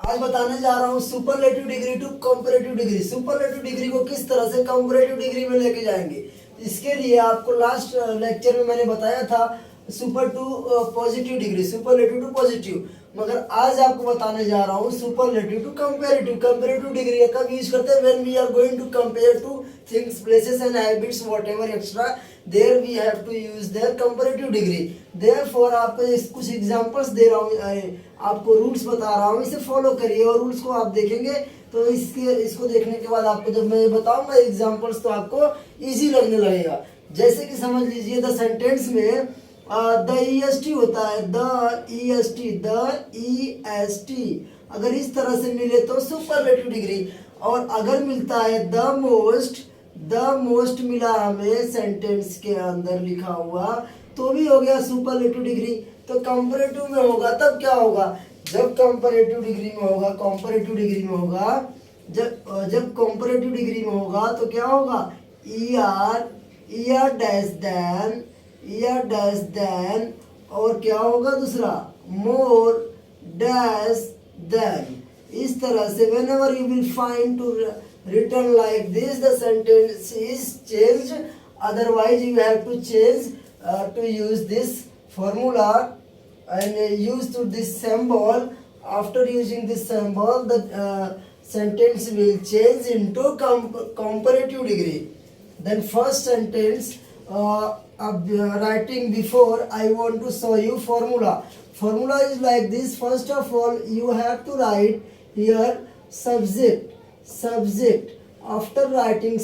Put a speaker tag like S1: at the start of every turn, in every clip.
S1: आज बताने जा रहा हूँ superlative degree to comparative degree. Superlative degree को किस तरह से कंपैरेटिव डिग्री में लेके जाएंगे, इसके लिए आपको लास्ट लेक्चर में मैंने बताया था super to positive degree, superlative to positive, मगर आज आपको बताने जा रहा हूँ superlative to comparative. Comparative degree कब यूज करते हैं? When we are going to compare two things, places and habits whatever extra, there we have to use their comparative degree. Therefore आपको कुछ एग्जांपल्स दे रहा हूँ, आपको रूल्स बता रहा हूँ, इसे फॉलो करिए और रूल्स को आप देखेंगे तो इसको देखने के बाद आपको जब मैं बताऊंगा एग्जांपल्स तो आपको इजी लगने लगेगा। जैसे कि समझ लीजिए द सेंटेंस में द EST होता है, द EST अगर इस तरह से मिले तो सुपरलेटिव डिग्री, और अगर मिलता है द मोस्ट मिला हमें सेंटेंस के अंदर लिखा हुआ तो भी हो गया सुपरलेटिव डिग्री। तो कंपैरेटिव में होगा तब क्या होगा? जब कंपैरेटिव डिग्री में होगा, कंपैरेटिव डिग्री में होगा, जब कंपैरेटिव डिग्री में होगा तो क्या होगा? डैश देन और क्या होगा दूसरा? मोर डैश देन। इस तरह से whenever you will find to written like this, the sentence is changed, otherwise you have to change to use this formula and use to this symbol. After using this symbol, the sentence will change into comparative degree. Then first sentence writing before I want to show you formula. Formula is like this. First of all, you have to write here subject. After writing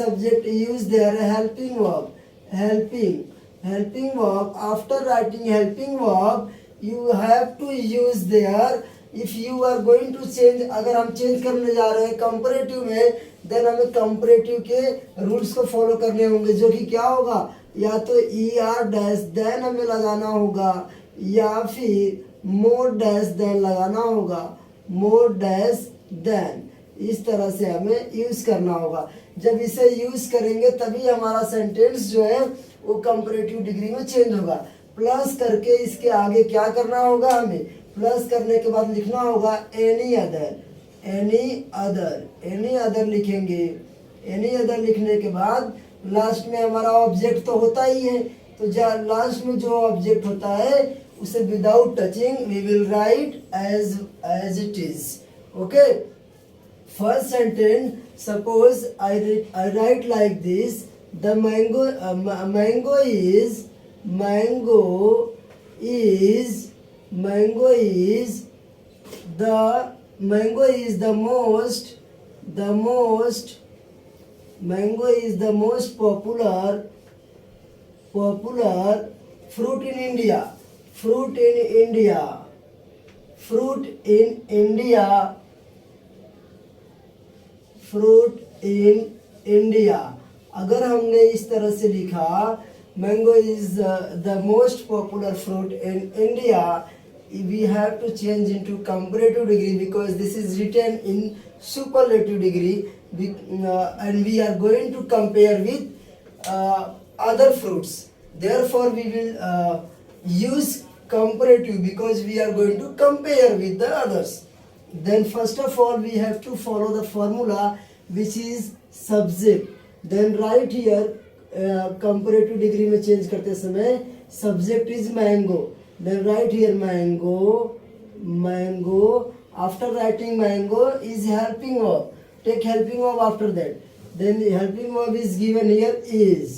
S1: subject, use their helping verb. Helping verb. After writing helping verb, you have to use their, if you are going to change, अगर हम change करने जा रहे हैं comparative में, then हमें comparative के rules को फॉलो करने होंगे, जो कि क्या होगा? या तो डैश देन हमें लगाना होगा या फिर मोर डैश देन लगाना होगा, मोर डैश देन। इस तरह से हमें यूज करना होगा। जब इसे यूज करेंगे तभी हमारा सेंटेंस जो है वो कंपैरेटिव डिग्री में चेंज होगा। प्लस करके इसके आगे क्या करना होगा? हमें प्लस करने के बाद लिखना होगा एनी अदर लिखेंगे। एनी अदर लिखने के बाद लास्ट में हमारा ऑब्जेक्ट तो होता ही है, तो लास्ट में जो ऑब्जेक्ट होता है उसे without touching we will write as it is. Okay, first sentence, suppose I write like this, the mango is the most popular fruit in India. Fruit in India। अगर हमने इस तरह से लिखा mango is the most popular fruit in India, we have to change into comparative degree because this is written in superlative degree, and we are going to compare with other fruits. Therefore we will use comparative because we are going to compare with the others. Then first of all we have to follow the formula which is subject. Then right here comparative degree में change करते समय subject is mango. Then write here mango. After writing mango is helping verb. Take helping verb after that. Then the helping verb is given here is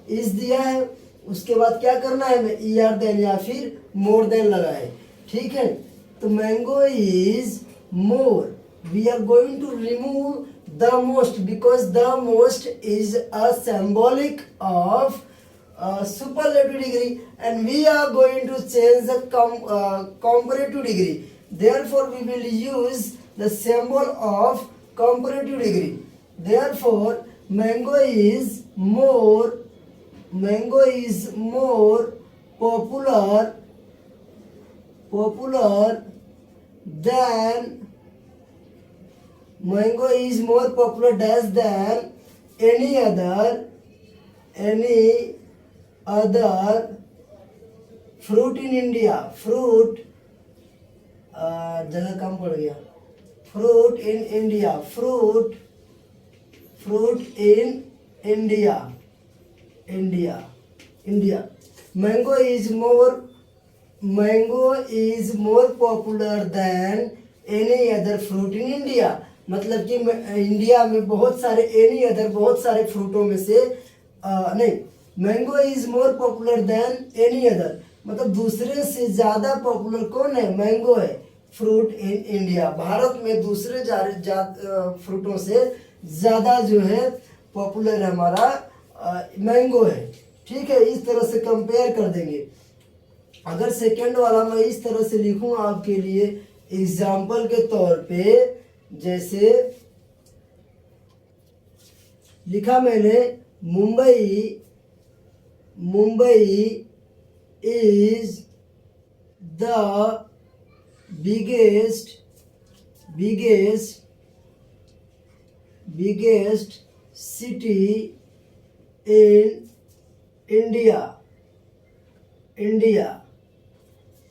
S1: दिया है। उसके बाद क्या करना है? हमें देन या फिर मोर देन लगाए। ठीक है, तो mango is more, we are going to remove the most because the most is a symbolic of superlative degree, and we are going to change the comparative degree. Therefore we will use the symbol of comparative degree. Therefore mango is more popular than mango is more popular dash than any other fruit in India. Fruit जगह कम पड़ गया। Fruit in India, fruit in India, India. Mango is more popular than any other fruit in India. मतलब कि India में बहुत सारे फ्रूटों में से नहीं, mango is more popular than any other, मतलब दूसरे से ज़्यादा पॉपुलर कौन है? मैंगो है, फ्रूट इन इंडिया। भारत में दूसरे फ्रूटों से ज़्यादा जो है पॉपुलर हमारा मैंगो है। ठीक है, इस तरह से कंपेयर कर देंगे। अगर सेकंड वाला मैं इस तरह से लिखूं आपके लिए एग्जाम्पल के तौर पे, जैसे लिखा मैंने, Mumbai is the biggest city in India.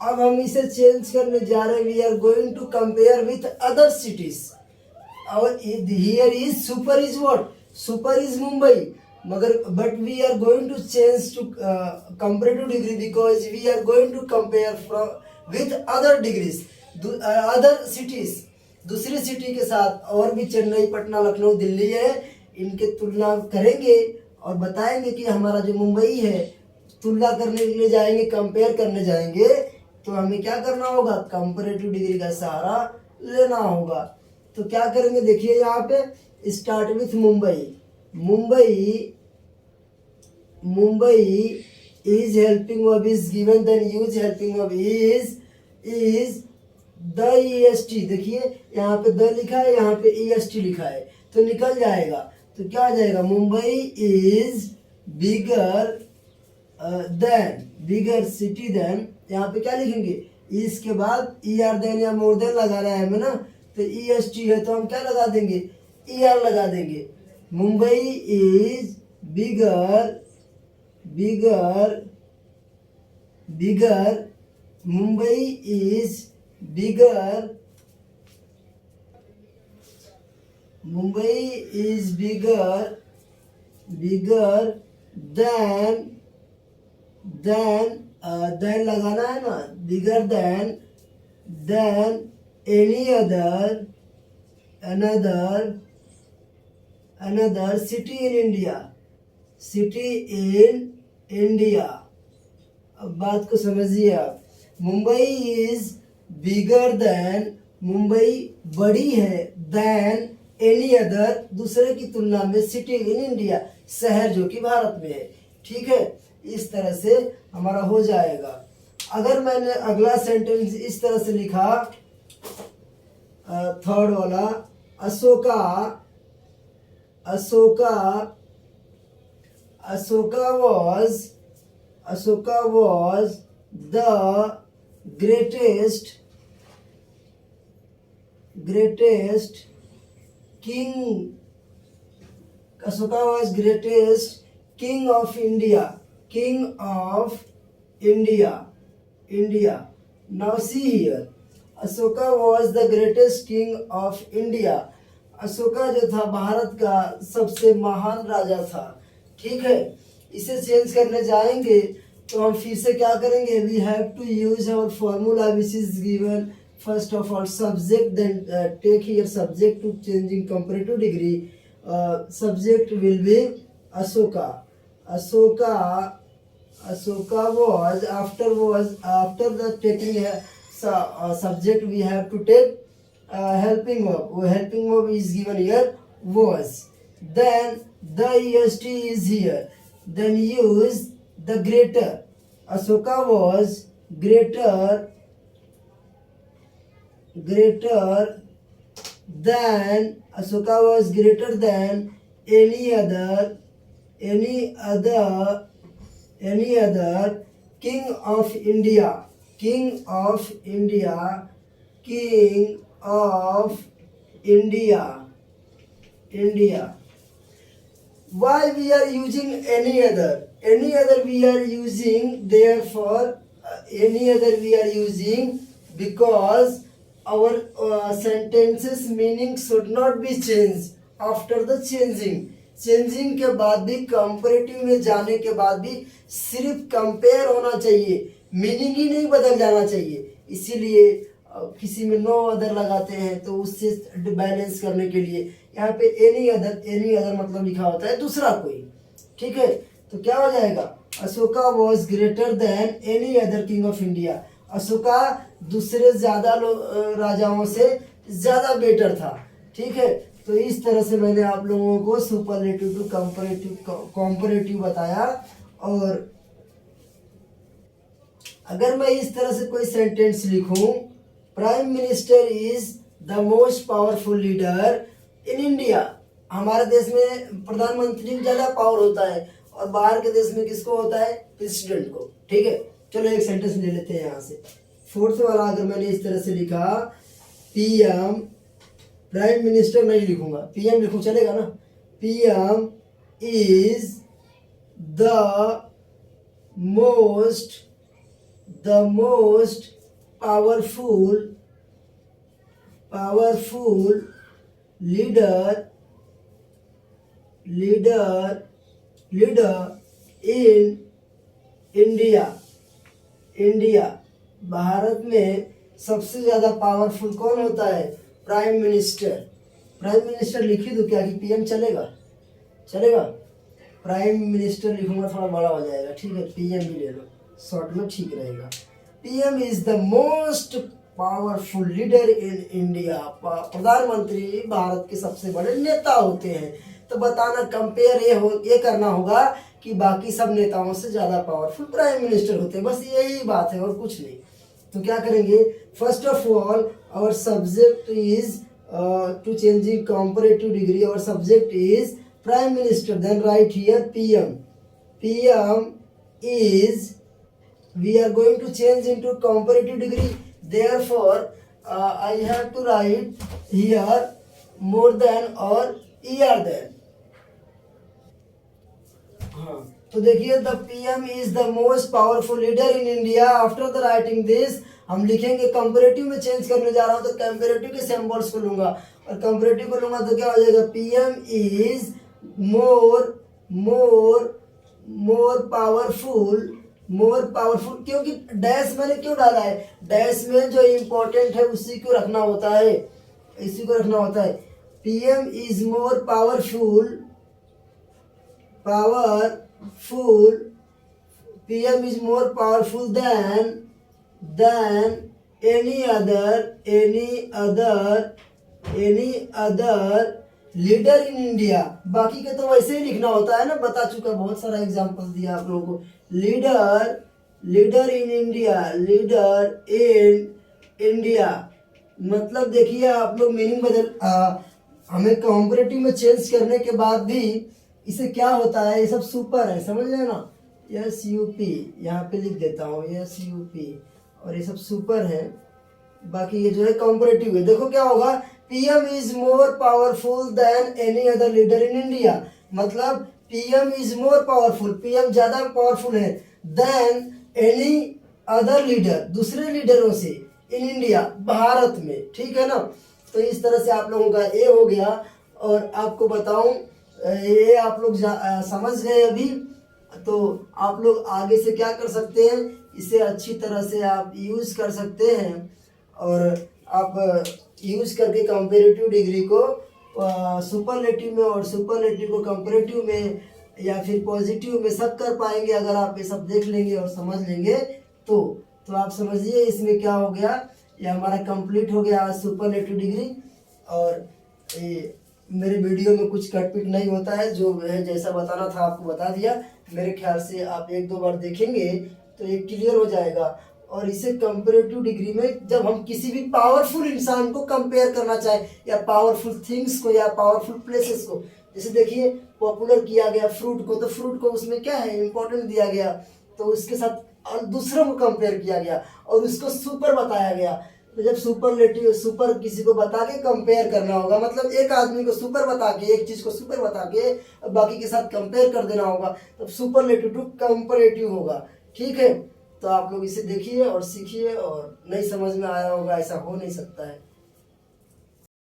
S1: अब हम इसे चेंज करने जा रहे हैं। We are going to compare with other cities. और here is super is what? Super is Mumbai, मगर but we are going to change to comparative degree because we are going to compare from with other degrees, other cities, दूसरी city के साथ। और भी चेन्नई, पटना, लखनऊ, दिल्ली है, इनके तुलना करेंगे और बताएंगे कि हमारा जो मुंबई है, तुलना करने के लिए जाएंगे, कंपेयर करने जाएंगे, तो हमें क्या करना होगा? कंपैरेटिव डिग्री का सहारा लेना होगा। तो क्या करेंगे? देखिए यहाँ पे start with Mumbai is helping verb is given, then use helping verb is the EST। देखिए यहाँ पे द लिखा है, यहाँ पे EST लिखा है, तो निकल जाएगा। तो क्या आ जाएगा? Mumbai is bigger bigger city than, यहाँ पे क्या लिखेंगे? इसके बाद ER देन या मोर देन लगाना है हमें ना, तो EST है तो हम क्या लगा देंगे? ER लगा देंगे। Mumbai is bigger Mumbai is bigger than लगाना है ना, bigger than any another city in India. अब बात को समझिए आप। Mumbai is bigger than, Mumbai बड़ी है, देन एनी अदर, दूसरे की तुलना में, सिटी इन इंडिया, शहर जो कि भारत में है। ठीक है, इस तरह से हमारा हो जाएगा। अगर मैंने अगला सेंटेंस इस तरह से लिखा, थर्ड वाला, Asoka was the greatest king. Asoka was greatest king of India. Now see here. Ashoka was the greatest king of India. Ashoka जो था भारत का सबसे महान राजा था। ठीक है, इसे चेंज करने जाएंगे तो हम फिर से क्या करेंगे? We have to use our formula which is given first of all subject, then take here subject to changing comparative degree. Subject will be Ashoka was, after the taking subject we have to take helping verb. Helping verb is given here, was. Then the EST is here. Then use the greater. Asoka was greater than, Asoka was greater than any other king of India. Why we are using any other? We are using, therefore any other we are using because our sentences meaning should not be changed after the changing के बाद भी, comparative में जाने के बाद भी सिर्फ compare होना चाहिए, मीनिंग ही नहीं बदल जाना चाहिए। इसीलिए किसी में नो अदर लगाते हैं तो उससे बैलेंस करने के लिए यहाँ पे एनी अदर मतलब लिखा होता है दूसरा कोई, ठीक है। तो क्या हो जाएगा, Ashoka was greater than any other king of India, Ashoka दूसरे ज्यादा राजाओं से ज्यादा बेटर था, ठीक है। तो इस तरह से मैंने आप लोगों को सुपरलेटिव टू कंपैरेटिव बताया। और अगर मैं इस तरह से कोई सेंटेंस लिखूं, prime minister is the most powerful leader in India, हमारे देश में प्रधानमंत्री ज्यादा पावर होता है और बाहर के देश में किसको होता है, प्रेसिडेंट को, ठीक है। चलो एक सेंटेंस ले लेते हैं यहाँ से। फोर्थ वाला अगर मैंने इस तरह से लिखा, पीएम, प्राइम मिनिस्टर नहीं लिखूंगा, पीएम लिखूं, चलेगा ना। PM is the most powerful leader in India, Bharat में सबसे ज्यादा पावरफुल कौन होता है, प्राइम मिनिस्टर लिखी दो क्या कि पीएम चलेगा। प्राइम मिनिस्टर लिखूंगा थोड़ा बड़ा हो जाएगा, ठीक है, पीएम भी ले लो, शॉर्ट में ठीक रहेगा। PM is the most powerful leader in India, प्रधानमंत्री भारत के सबसे बड़े नेता होते हैं। तो बताना, कंपेयर ये करना होगा कि बाकी सब नेताओं से ज्यादा पावरफुल प्राइम मिनिस्टर होते हैं, बस यही बात है और कुछ नहीं। तो क्या करेंगे, first of all our subject is to changing comparative degree, our subject is prime minister, then write here PM is, we are going to change into comparative degree, therefore I have to write here more than or er than। हाँ, तो देखिए the PM is the most powerful leader in India. After the writing this हम लिखेंगे, comparative में change करने जा रहा हूँ तो कंपैरेटिव के सिंबल्स को लूंगा और कंपैरेटिव को लूंगा तो क्या हो जाएगा, पीएम इज मोर पावरफुल, क्योंकि डैश मैंने क्यों डाला है, डैश में जो इम्पोर्टेंट है उसी को रखना होता है, PM is more powerful, PM is more powerful than any other leader in India. बाकी के तो वैसे ही लिखना होता है ना, बता चुका, बहुत सारा एग्जांपल दिया आप लोगों को। लीडर इन इंडिया मतलब देखिए आप लोग मीनिंग हमें कंपैरेटिव में चेंज करने के बाद भी इसे क्या होता है, ये सब सुपर है, समझ रहे ना, SUP यहाँ पे लिख देता हूँ, SUP, और ये सब सुपर है। बाकी ये जो है कंपैरेटिव है। देखो क्या होगा, PM is more powerful than any other leader in India, मतलब PM is more powerful, PM ज्यादा पावरफुल है देन एनी अदर लीडर, दूसरे लीडरों से, इन इंडिया, भारत में, ठीक है ना। तो इस तरह से आप लोगों का ए हो गया। और आपको बताऊं, ये आप लोग समझ गए अभी, तो आप लोग आगे से क्या कर सकते हैं, इसे अच्छी तरह से आप यूज कर सकते हैं और आप यूज करके कंपैरेटिव डिग्री को सुपरलेटिव में और सुपरलेटिव को कंपैरेटिव में या फिर पॉजिटिव में सब कर पाएंगे अगर आप ये सब देख लेंगे और समझ लेंगे। तो आप समझिए इसमें क्या हो गया, ये हमारा कंप्लीट हो गया सुपरलेटिव डिग्री। और ये मेरे वीडियो में कुछ कटपिट नहीं होता है, जो है जैसा बताना था आपको बता दिया। मेरे ख्याल से आप 1-2 बार देखेंगे तो ये क्लियर हो जाएगा। और इसे कंपैरेटिव डिग्री में जब हम किसी भी पावरफुल इंसान को कंपेयर करना चाहे या पावरफुल थिंग्स को या पावरफुल प्लेसेस को, जैसे देखिए पॉपुलर किया गया फ्रूट को, तो फ्रूट को उसमें क्या है इंपॉर्टेंट दिया गया, तो उसके साथ और दूसरों को कंपेयर किया गया और उसको सुपर बताया गया। तो जब सुपर किसी को बता के कंपेयर करना होगा, मतलब एक आदमी को सुपर बता के, एक चीज को सुपर बता के बाकी के साथ कंपेयर कर देना होगा, तब सुपरलेटिव टू कंपैरेटिव होगा, ठीक है। तो आप लोग इसे देखिए और सीखिए, और नहीं समझ में आया होगा, ऐसा हो नहीं सकता है।